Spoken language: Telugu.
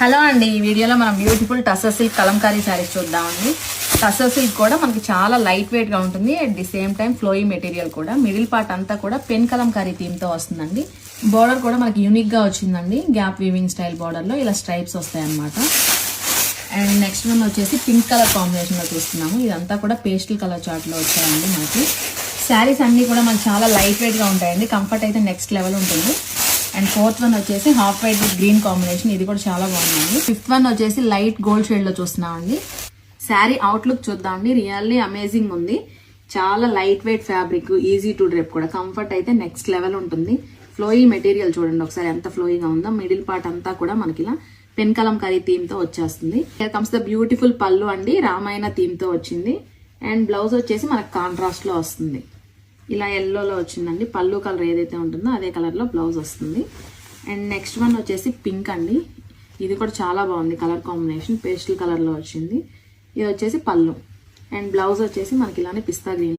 హలో అండి, ఈ వీడియోలో మనం బ్యూటిఫుల్ టసర్ సిల్క్ కలంకారీ శారీస్ చూద్దామండి. టసర్ సిల్క్ కూడా మనకి చాలా లైట్ వెయిట్ గా ఉంటుంది. At the same time flowy material కూడా. మిడిల్ పార్ట్ అంతా కూడా పెన్ కలంకారీ థీమ్ తో వస్తుందండి. బార్డర్ కూడా మనకి యూనిక్ గా వచ్చిందండి. గ్యాప్ వీవింగ్ స్టైల్ బార్డర్ లో ఇలా స్ట్రైప్స్ వస్తాయి అన్నమాట. అండ్ నెక్స్ట్ వన్ వచ్చేసి పింక్ కలర్ కాంబినేషన్ లో చూస్తున్నాము. ఇదంతా కూడా పేస్టల్ కలర్ చార్ట్ లో వచ్చాయండి మనకి. శారీస్ అన్ని కూడా మనకి చాలా లైట్ వెయిట్ గా ఉంటాయండి. కంఫర్ట్ అయితే నెక్స్ట్ లెవెల్ ఉంటుంది. అండ్ ఫోర్త్ వన్ వచ్చేసి half white with green combination. ఇది కూడా చాలా బాగుందండి. ఫిఫ్త్ వన్ వచ్చేసి లైట్ గోల్డ్ షేడ్ లో చూస్తున్నామండి. శారీ అవుట్లుక్ చూద్దామండి. రియల్లీ అమేజింగ్ ఉంది. చాలా light weight fabric, easy to drape కూడా. కంఫర్ట్ అయితే నెక్స్ట్ లెవెల్ ఉంటుంది. ఫ్లోయీ మెటీరియల్ చూడండి ఒకసారి ఎంత ఫ్లోయీగా ఉందో. మిడిల్ పార్ట్ అంతా కూడా మనకి ఇలా పెన్ కలంకారీ థీమ్ తో వచ్చేస్తుంది. హియర్ కమ్స్ ద బ్యూటిఫుల్ పళ్ళు అండి. రామాయణ థీమ్ తో వచ్చింది. అండ్ బ్లౌజ్ వచ్చేసి మనకు కాంట్రాస్ట్ లో వస్తుంది. ఇలా ఎల్లోలో వచ్చిందండి. పళ్ళు కలర్ ఏదైతే ఉంటుందో అదే కలర్ లో బ్లౌజ్ వస్తుంది. అండ్ నెక్స్ట్ వన్ వచ్చేసి పింక్ అండి. ఇది కూడా చాలా బాగుంది కలర్ కాంబినేషన్. పేస్టల్ కలర్ లో వచ్చింది. ఇది వచ్చేసి పళ్ళు. అండ్ బ్లౌజ్ వచ్చేసి మనకి ఇలానే పిస్తా గ్రీన్.